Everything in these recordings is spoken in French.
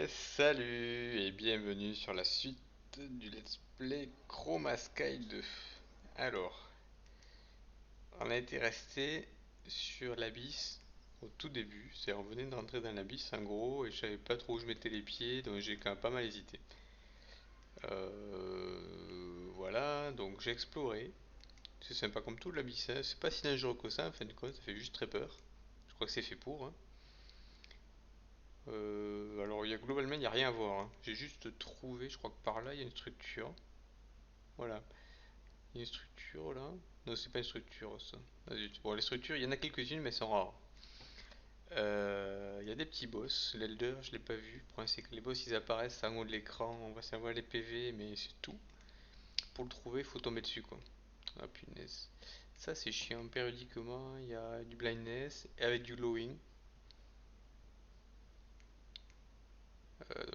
Salut et bienvenue sur la suite du Let's Play Chroma Sky 2. Alors, on a été resté sur l'abysse au tout début, c'est-à-dire on venait de rentrer dans l'abysse en gros et je savais pas trop où je mettais les pieds donc j'ai quand même pas mal hésité. Voilà, donc j'ai exploré, c'est sympa comme tout l'abysse, hein. C'est pas si dangereux que ça en fin de compte, ça fait juste très peur. Je crois que c'est fait pour, hein. Alors globalement il n'y a rien à voir, hein. J'ai juste trouvé, je crois que par là il y a une structure. Voilà. Il y a une structure là. Non, c'est pas une structure ça. Ah, zut. Bon, les structures, il y en a quelques-unes, mais elles sont rares. Il y a des petits boss. L'Elder, je l'ai pas vu. Le problème, c'est que les boss ils apparaissent en haut de l'écran. On va savoir les PV, mais c'est tout. Pour le trouver, il faut tomber dessus quoi. Ah punaise. Ça, c'est chiant. Périodiquement, il y a du blindness et avec du glowing.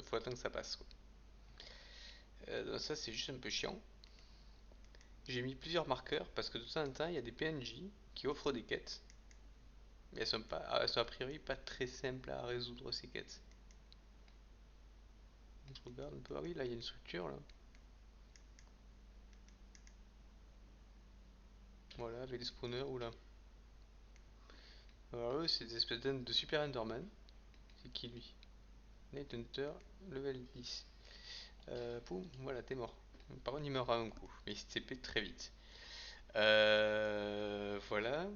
Faut attendre que ça passe quoi. Donc ça, c'est juste un peu chiant. J'ai mis plusieurs marqueurs parce que de temps en temps, il y a des PNJ qui offrent des quêtes. Mais elles sont a priori pas très simples à résoudre ces quêtes. Je regarde un peu. Ah oui, là il y a une structure là. Voilà, avec les spawners, oula. Alors eux, c'est des espèces de super Enderman. C'est qui lui? Night Hunter, level 10. Poum, voilà, t'es mort. Par contre, il meurt à un coup, mais il se TP très vite. Voilà.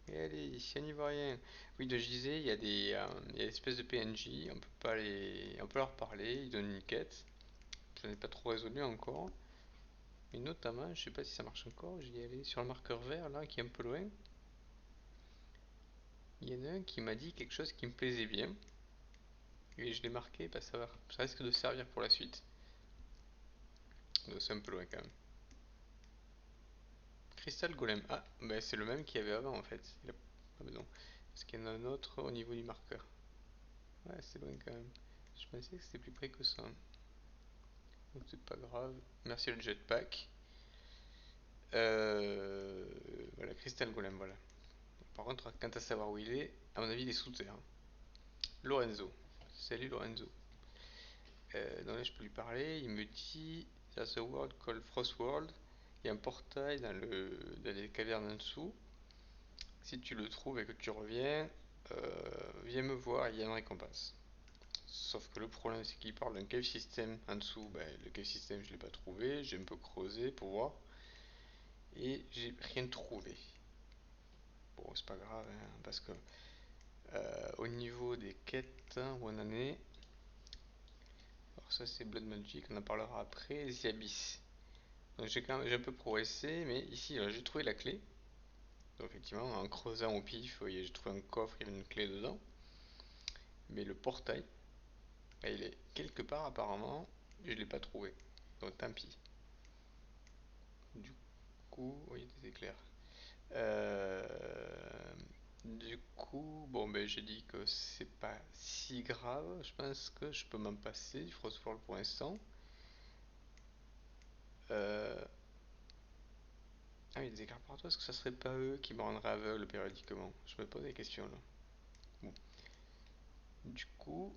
Et allez, on n'y voit rien. Oui, de je disais, il y a des espèces de PNJ, on peut leur parler, ils donnent une quête. Je n'ai pas trop résolu encore. Mais notamment, je sais pas si ça marche encore, j'y allais sur le marqueur vert là, qui est un peu loin. Il y en a un qui m'a dit quelque chose qui me plaisait bien. Et je l'ai marqué, bah ça risque de servir pour la suite. Donc c'est un peu loin quand même. Crystal Golem. Ah, bah c'est le même qu'il y avait avant en fait. Ah bah non. Parce qu'il y en a un autre au niveau du marqueur. Ouais, c'est loin quand même. Je pensais que c'était plus près que ça. Donc c'est pas grave. Merci le jetpack. Euh, voilà, Crystal Golem, voilà. Par contre, quant à savoir où il est, à mon avis, il est sous terre. Lorenzo. Salut Lorenzo. Donc là, je peux lui parler. Il me dit There's a world called Frostworld. Il y a un portail dans les cavernes en dessous. Si tu le trouves et que tu reviens, viens me voir, il y a une récompense. Sauf que le problème, c'est qu'il parle d'un cave system en dessous. Ben, le cave system, je l'ai pas trouvé. J'ai un peu creusé pour voir. Et j'ai rien trouvé. Bon, c'est pas grave, hein, parce que au niveau des quêtes, hein, où on en est. Alors, ça, c'est Blood Magic, on en parlera après. The Abyss. Donc j'ai un peu progressé, mais ici j'ai trouvé la clé. Donc effectivement, en creusant au pif, j'ai trouvé un coffre, il y avait une clé dedans. Mais le portail, bah, il est quelque part apparemment, et je l'ai pas trouvé. Donc tant pis. Du coup, oui, des éclairs. Euh, du coup, bon ben j'ai dit que c'est pas si grave. Je pense que je peux m'en passer du Frostfall pour l'instant. Euh, Ah oui, des éclairs partout, est-ce que ça serait pas eux qui me rendraient aveugle périodiquement? Je me pose des questions là. Bon. Du coup,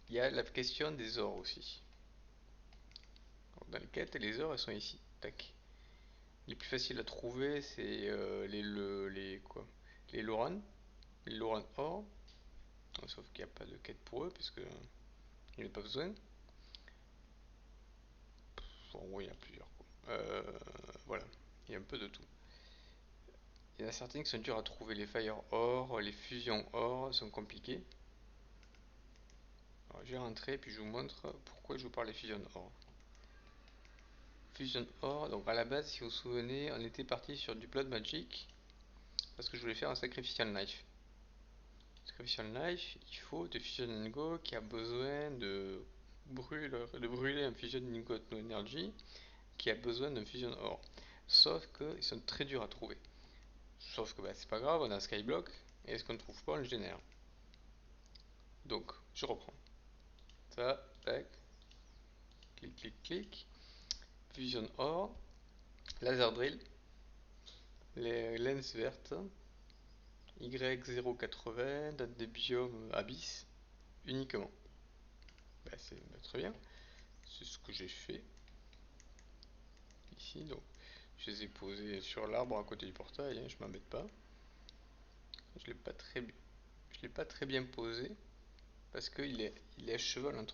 il y a la question des ors aussi. Alors, dans les quêtes, les ors, elles sont ici. Tac. Les plus faciles à trouver, c'est quoi? Les Loran. Les Loran or. Sauf qu'il n'y a pas de quête pour eux, puisque il n'y a pas besoin. En gros, il y en a plusieurs, quoi. Voilà. Il y a un peu de tout. Il y en a certaines qui sont dures à trouver. Les Fire Ore, les Fusion Ore sont compliquées. Alors, je vais rentrer et puis je vous montre pourquoi je vous parle des Fusion Ore. Fusion Ore, donc à la base, si vous vous souvenez, on était parti sur du Blood Magic parce que je voulais faire un Sacrificial Knife. Sacrificial Knife, il faut de Fusion and Go qui a besoin de brûler un Fusion Ingot No Energy qui a besoin d'un Fusion Ore. Sauf qu'ils sont très durs à trouver. Sauf que bah, c'est pas grave, on a un Skyblock et ce qu'on ne trouve pas, on le génère. Donc, je reprends. Ça, tac, clic, clic, clic. Fusion Ore, Laser Drill, les lenses vertes, Y080, date des biomes Abyss, uniquement. C'est très bien. C'est ce que j'ai fait ici. Donc, je les ai posés sur l'arbre à côté du portail, hein, je m'embête pas. Je l'ai pas très, je l'ai pas très bien posé parce il est à cheval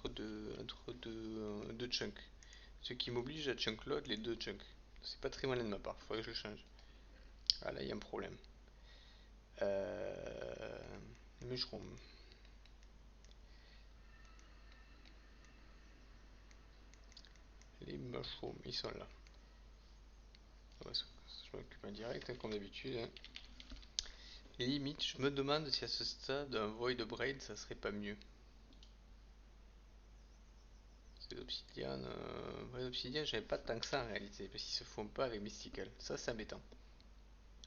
deux chunks. Ce qui m'oblige à chunk load les deux chunks. C'est pas très malin de ma part, faudrait que je le change. Ah là, il y a un problème. Mushroom. Les mushrooms, ils sont là. Je m'occupe en direct, hein, comme d'habitude. Hein. Et limite, je me demande si à ce stade, un Void Braid, ça serait pas mieux. Ces obsidianes, obsidiennes, j'avais pas tant que ça en réalité, parce qu'ils se font pas avec Mystical. Ça, c'est embêtant.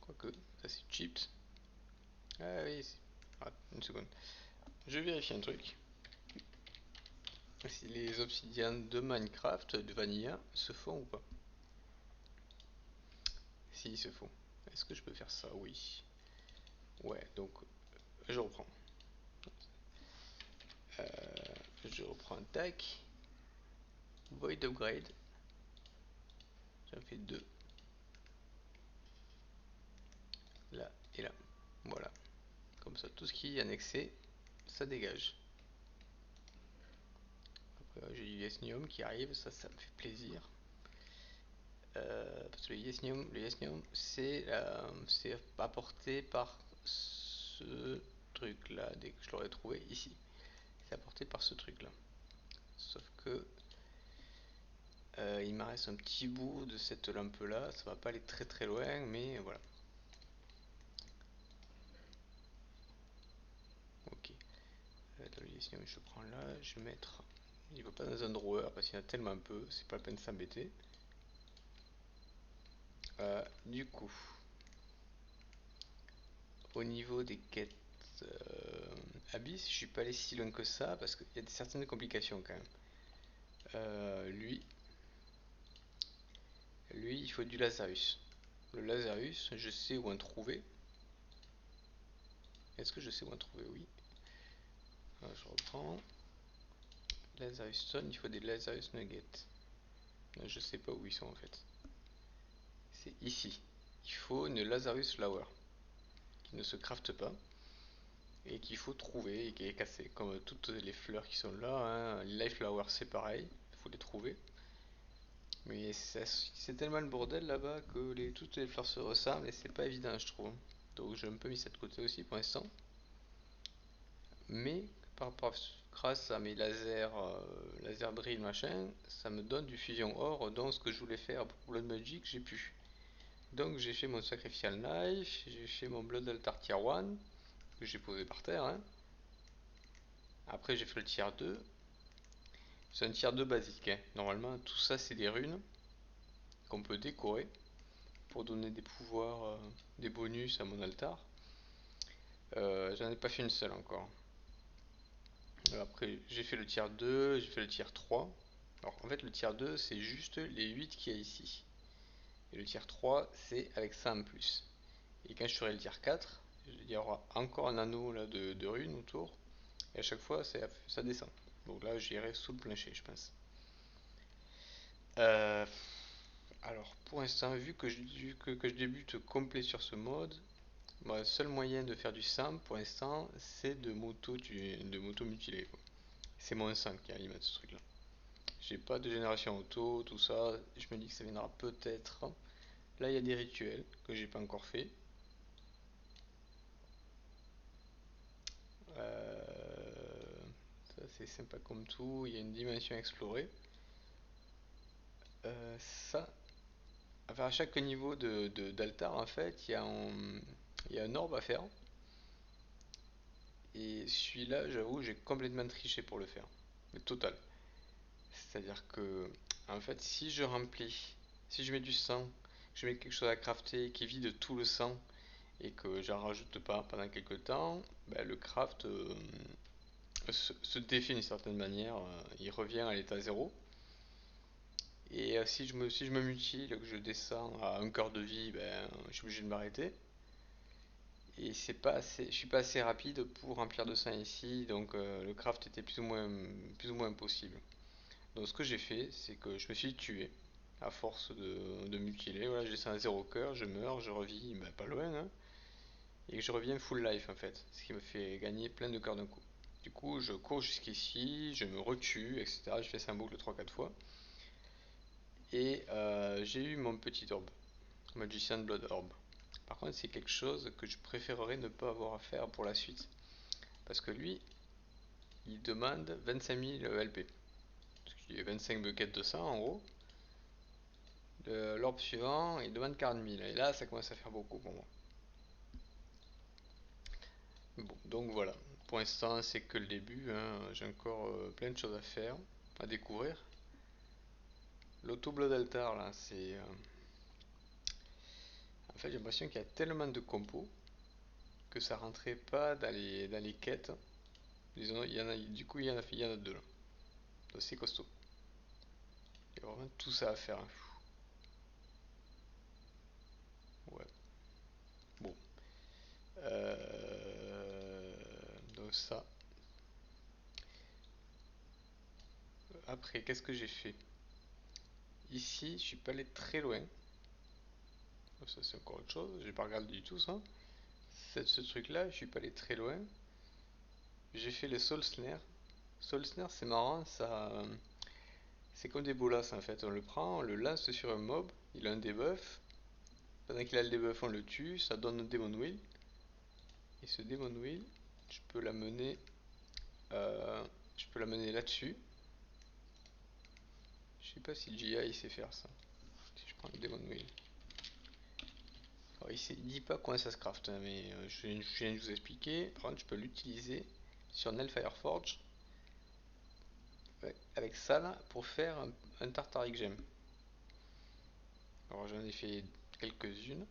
Quoique, ça c'est chips. Ah oui, ah, une seconde. Je vérifie un truc. Si les obsidianes de Minecraft, de Vanilla, se font ou pas. Si, ils se font. Est-ce que je peux faire ça? Oui. Ouais, donc je reprends. Euh, je reprends un tac. Void upgrade. J'en fais deux. Là et là. Voilà. Comme ça, tout ce qui est annexé, ça dégage. Après, j'ai du yesnium qui arrive, ça me fait plaisir. Parce que le yesnium c'est apporté par ce truc là, dès que je l'aurais trouvé ici. C'est apporté par ce truc là. Sauf que il me reste un petit bout de cette lampe là, ça va pas aller très très loin, mais voilà. Ok. Le yesnium je prends là, je vais mettre. Il va pas dans un drawer parce qu'il y en a tellement peu, c'est pas la peine de s'embêter. Du coup, au niveau des quêtes Abyss, je suis pas allé si loin que ça parce qu'il y a certaines complications quand même. Lui, il faut du Lazarus. Le Lazarus, je sais où en trouver. Est-ce que je sais où en trouver? Oui. Alors, je reprends. Lazarus Stone, il faut des Lazarus Nuggets. Je sais pas où ils sont en fait. C'est ici. Il faut une Lazarus Flower qui ne se crafte pas et qu'il faut trouver et qui est cassée. Comme toutes les fleurs qui sont là. Hein. Les Life Flower c'est pareil. Il faut les trouver. Mais c'est tellement le bordel là-bas que toutes les fleurs se ressemblent et c'est pas évident je trouve. Donc j'ai un peu mis ça de côté aussi pour l'instant. Mais par rapport grâce à mes lasers, laser drill machin, ça me donne du fusion or. Donc ce que je voulais faire pour Blood Magic, j'ai pu. Donc j'ai fait mon Sacrificial Knife, j'ai fait mon Blood Altar Tier 1 que j'ai posé par terre. Hein. Après j'ai fait le Tier 2. C'est un Tier 2 basique. Hein. Normalement tout ça c'est des runes qu'on peut décorer pour donner des pouvoirs, des bonus à mon altar. J'en ai pas fait une seule encore. Après, j'ai fait le tier 2, j'ai fait le tier 3. Alors, en fait, le tier 2, c'est juste les 8 qu'il y a ici. Et le tier 3, c'est avec ça en plus. Et quand je ferai le tier 4, il y aura encore un anneau là, de runes autour. Et à chaque fois, ça descend. Donc là, j'irai sous le plancher, je pense. Euh, alors, pour l'instant, vu que je débute complet sur ce mode, moi, le seul moyen de faire du simple pour l'instant, c'est de moto mutiler. C'est mon 5 qui alimente ce truc là. J'ai pas de génération auto, tout ça. Je me dis que ça viendra peut-être. Là, il y a des rituels que j'ai pas encore fait. Ça, c'est sympa comme tout. Il y a une dimension explorée. Ça, enfin, à chaque niveau d'altar, en fait, il y a un orbe à faire. Et celui-là, j'avoue, j'ai complètement triché pour le faire. Mais total. C'est-à-dire que, en fait, si je mets du sang, je mets quelque chose à crafter qui vide tout le sang et que j'en rajoute pas pendant quelques temps, ben, le craft se défait d'une certaine manière, il revient à l'état zéro. Et si je me mutile, que je descends à un quart de vie, ben, je suis obligé de m'arrêter. Et c'est pas assez, je suis pas assez rapide pour remplir de sang ici, donc le craft était plus ou moins impossible. Donc ce que j'ai fait, c'est que je me suis tué à force de mutiler. Voilà, je descends à zéro cœur, je meurs, je revis, ben, pas loin, hein, et je reviens full life en fait, ce qui me fait gagner plein de cœurs d'un coup. Du coup, je cours jusqu'ici, je me retue, etc. Je fais ça en boucle 3-4 fois. Et j'ai eu mon petit orbe, Magician Blood Orb. Par contre, c'est quelque chose que je préférerais ne pas avoir à faire pour la suite. Parce que lui, il demande 25 000 LP. Ce qui est 25 buckets de sang en gros. L'orbe suivant, il demande 40 000. Et là, ça commence à faire beaucoup pour moi. Bon, donc voilà. Pour l'instant, c'est que le début, hein. J'ai encore plein de choses à faire, à découvrir. L'Auto Blood Altar, là, c'est. En fait, j'ai l'impression qu'il y a tellement de compos que ça rentrait pas dans les quêtes. Disons, il y en a, du coup, il y en a deux là. Donc c'est costaud. Il y a vraiment tout ça à faire, hein. Ouais. Bon. Donc ça. Après, qu'est-ce que j'ai fait? Ici, je suis pas allé très loin. Ça, c'est encore autre chose. J'ai pas regardé du tout ça. Ce truc-là, je suis pas allé très loin. J'ai fait le Soul Snare. Soul Snare, c'est marrant. Ça, c'est comme des bolas en fait. On le prend, on le lance sur un mob. Il a un debuff. Pendant qu'il a le debuff, on le tue. Ça donne un Demon Wheel. Et ce Demon Wheel, je peux l'amener. Je peux l'amener là-dessus. Je sais pas si GI sait faire ça. Si je prends le Demon Wheel. Alors, il dit pas comment ça se craft, hein, mais je viens de vous expliquer. Par contre, je peux l'utiliser sur Nelfire Forge avec ça là pour faire un Tartaric Gem. Alors, j'en ai fait quelques-unes.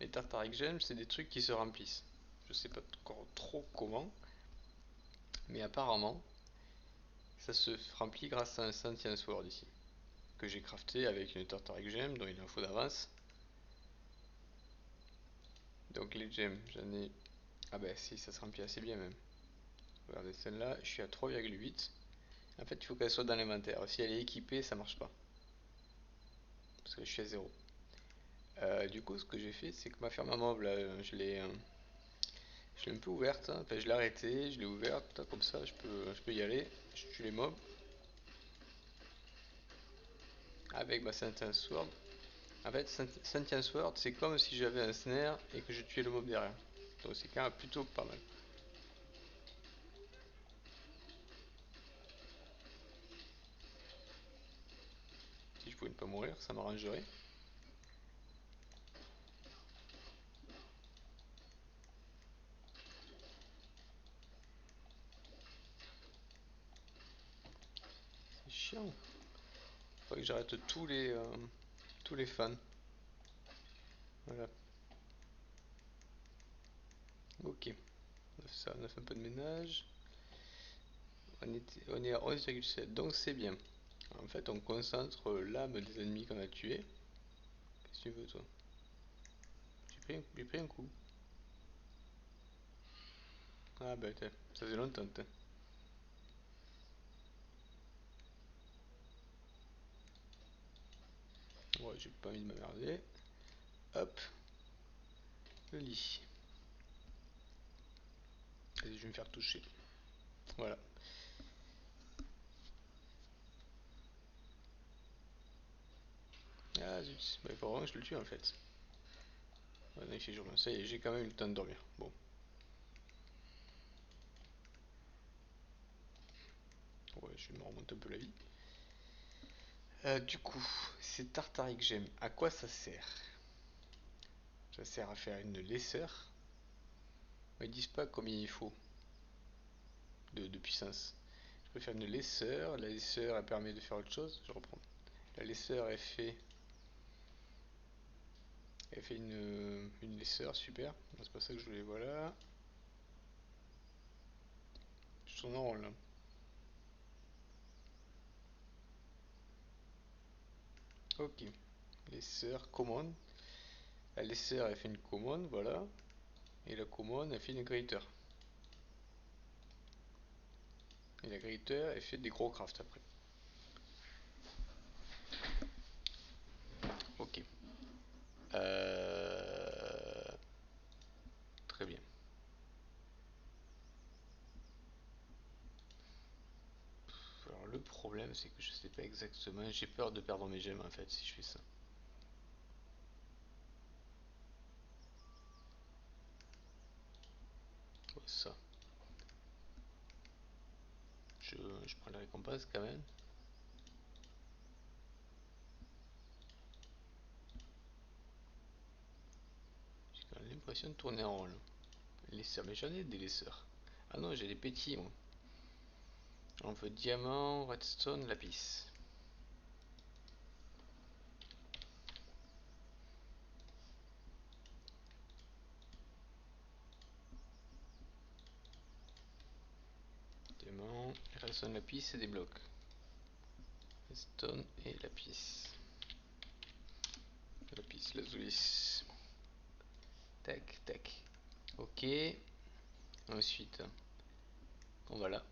Les Tartaric Gems, c'est des trucs qui se remplissent. Je sais pas encore trop comment, mais apparemment, ça se remplit grâce à un Sentient Sword ici, que j'ai crafté avec une Tartaric Gem dont il en faut d'avance. Donc les gems, j'en ai. Ah bah si, ça se remplit assez bien même. Regardez celle-là, je suis à 3,8. En fait, il faut qu'elle soit dans l'inventaire. Si elle est équipée, ça marche pas. Parce que je suis à 0. Du coup, ce que j'ai fait, c'est que ma ferme à mob, là, je l'ai un peu ouverte. Enfin, je l'ai arrêtée, je l'ai ouverte. Comme ça, je peux y aller. Je tue les mobs avec ma Sentient Sword. En fait, Sentient Sword, c'est comme si j'avais un snare et que je tuais le mob derrière. Donc c'est quand même plutôt pas mal. Si je pouvais ne pas mourir, ça m'arrangerait. C'est chiant. Faudrait que j'arrête tous les fans. Voilà. Ok. On a fait un peu de ménage. On est à 11,7. Donc c'est bien. En fait, on concentre l'âme des ennemis qu'on a tués. Qu'est-ce que tu veux, toi? J'ai pris un coup. Ah bah, ça faisait longtemps. Ouais, j'ai pas envie de m'emmerder. Hop, le lit. Allez, je vais me faire toucher. Voilà. Ah zut, bah, il faut vraiment que je le tue en fait. Ouais, non, il fait jour. Ça y est, j'ai quand même eu le temps de dormir. Bon, ouais, je vais me remonter un peu la vie. Du coup, ces Tartaric Gem, à quoi ça sert? Ça sert à faire une laisseur. Ils disent pas combien il faut de puissance. Je peux faire une laisseur. La laisseur, elle permet de faire autre chose. Je reprends. La laisseur, elle fait une laisseur, super. Non, c'est pas ça que je voulais, voilà. Je tourne en rond là. Ok. Laisseur, commande. La laisseur, elle fait une commande, voilà. Et la commande a fait une gréteur. Et la gréteur, elle fait des gros crafts après. Ok. Très bien. Alors le problème c'est que je sais pas exactement, j'ai peur de perdre mes gemmes en fait si je fais ça. Ouais, ça. Je prends la récompense quand même. J'ai quand même l'impression de tourner en rond là. Laisseurs, mais j'en ai des laisseurs. Ah non, j'ai des petits moi. On veut diamant, redstone, lapis. Diamant, redstone, lapis, c'est des blocs. Redstone et lapis. Lapis lazuli. Tac, tac. Ok. Ensuite, on va là.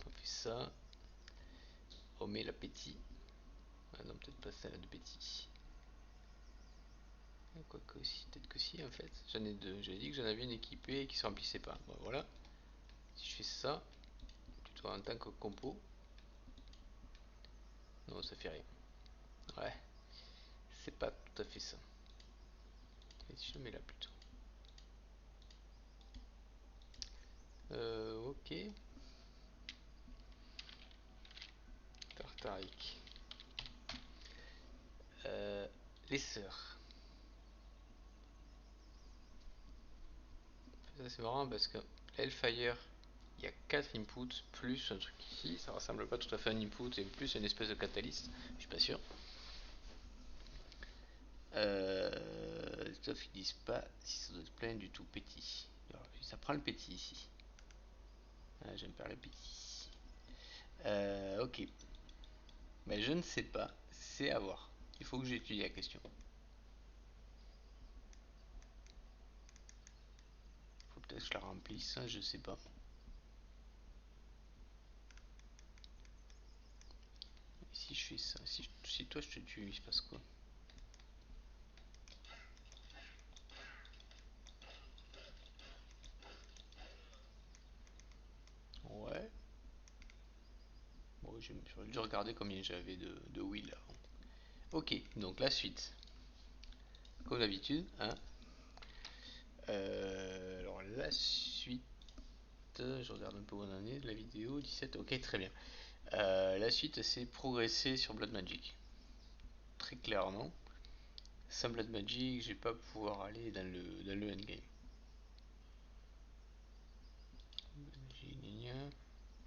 On fait ça. On met l'appétit. Ah non, peut-être pas ça là de petit. Quoique si, peut-être que si en fait. J'en ai deux. J'avais dit que j'en avais une équipée et qui se remplissait pas. Bon, voilà. Si je fais ça, plutôt en tant que compo. Non, ça fait rien. Ouais, c'est pas tout à fait ça. Et si je le mets là plutôt. Ok. Tartarique. Les sœurs. Ça c'est marrant parce que Hellfire, il y a 4 inputs plus un truc ici. Ça ressemble pas tout à fait à un input et plus une espèce de catalyste. Je suis pas sûr. Sauf qu'ils disent pas si ça doit être plein du tout petit. Alors, ça prend le petit ici. Ah, j'aime pas le petit. Ok. Mais je ne sais pas. C'est à voir. Il faut que j'étudie la question. Faut peut-être que je la remplisse, hein, je sais pas. Et si je fais ça, si toi je te tue, il se passe quoi? Ouais. Bon, j'aurais dû regarder combien j'avais de will avant. Ok, donc la suite. Comme d'habitude, hein. Alors la suite, je regarde un peu où on en est de la vidéo, 17, ok très bien. La suite c'est progresser sur Blood Magic. Très clairement. Sans Blood Magic, je vais pas pouvoir aller dans le endgame.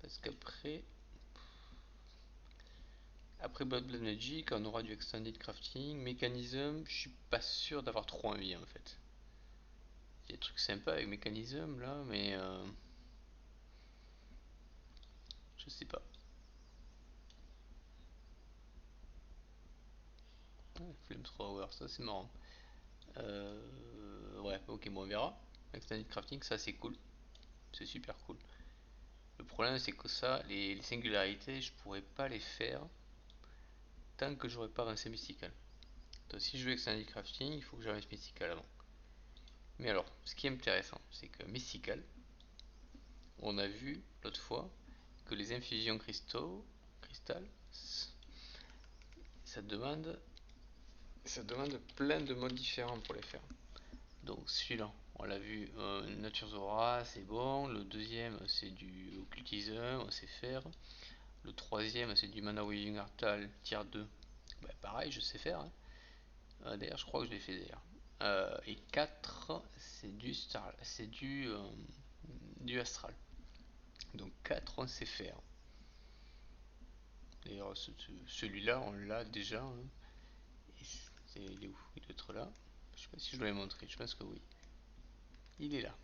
Parce qu'après, après Blood Magic, on aura du Extended Crafting, Mécanisme, je suis pas sûr d'avoir trop envie en fait. Il y a des trucs sympas avec Mécanisme là, mais je sais pas. Ouais, Flamethrower, ça c'est marrant. Ouais, ok, bon on verra. Extended Crafting, ça c'est cool. C'est super cool. Le problème c'est que ça, les singularités, je pourrais pas les faire tant que j'aurais pas avancé Mystical. Donc si je veux Extended Crafting, il faut que j'avance Mystical avant. Mais alors, ce qui est intéressant, c'est que Mystical, on a vu l'autre fois que les infusions cristal, ça demande, ça demande plein de modes différents pour les faire. Donc celui-là, on l'a vu, Nature Zora, c'est bon. Le deuxième, c'est du occultisme, on sait faire. Le troisième, c'est du Mana Weaving Artal, tier 2. Bah, pareil, je sais faire, hein. D'ailleurs, je crois que je l'ai fait d'ailleurs. Et 4, c'est du Star, c'est du Astral. Donc 4, on sait faire. D'ailleurs, celui-là, on l'a déjà, hein. Il est où? Il doit être là. Je sais pas si je dois le montrer, je pense que oui. Il est là.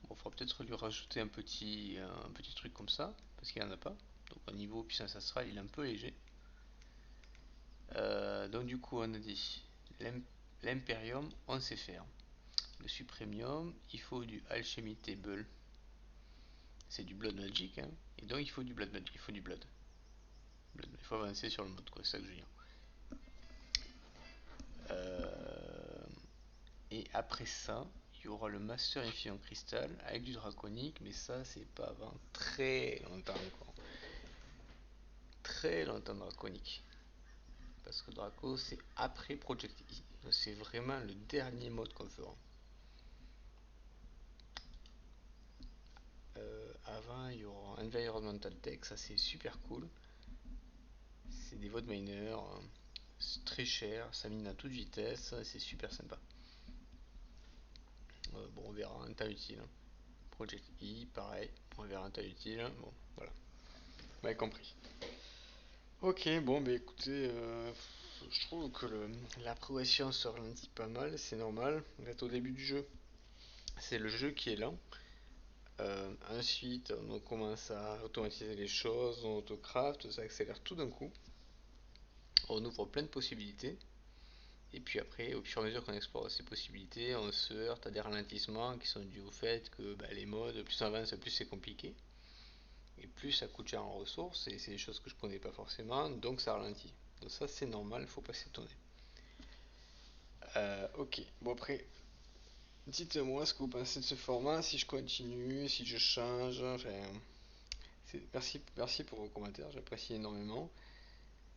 Bon, faudra peut-être lui rajouter un petit truc comme ça, parce qu'il n'y en a pas. Donc au niveau puissance astrale, il est un peu léger. Donc du coup, on a dit l'imperium, on sait faire. Le supremium, il faut du alchemy table. C'est du blood magic, hein. Et donc il faut du blood magic, il faut du blood. Il faut avancer sur le mode, quoi, c'est ça que je veux dire. Et après ça, il y aura le Master Infusion Crystal avec du draconique, mais ça, c'est pas avant très longtemps encore. Très longtemps draconique. Parce que Draco, c'est après Project E. C'est vraiment le dernier mode qu'on fera. Avant, il y aura Environmental Tech, ça c'est super cool. C'est des votes mineurs, c'est très cher, ça mine à toute vitesse, c'est super sympa. Bon, on verra un tas utile. Project E, pareil, on verra un tas utile. Bon, voilà, vous m'avez compris. Ok, bon, bah écoutez, je trouve que la progression se ralentit pas mal, c'est normal. On est au début du jeu, c'est le jeu qui est lent. Ensuite, on commence à automatiser les choses, on autocraft, ça accélère tout d'un coup. On ouvre plein de possibilités. Et puis après, au fur et à mesure qu'on explore ces possibilités, on se heurte à des ralentissements qui sont dus au fait que les modes, plus on avance, plus c'est compliqué. Et plus ça coûte cher en ressources, et c'est des choses que je connais pas forcément, donc ça ralentit. Donc ça c'est normal, faut pas s'étonner. Ok, bon après, dites-moi ce que vous pensez de ce format, si je continue, si je change, enfin... Merci pour vos commentaires, j'apprécie énormément.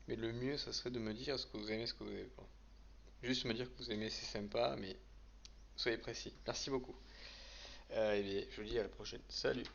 Mais le mieux, ça serait de me dire ce que vous aimez, ce que vous aimez pas. Juste me dire que vous aimez, c'est sympa, mais soyez précis. Merci beaucoup. Et bien, je vous dis à la prochaine. Salut.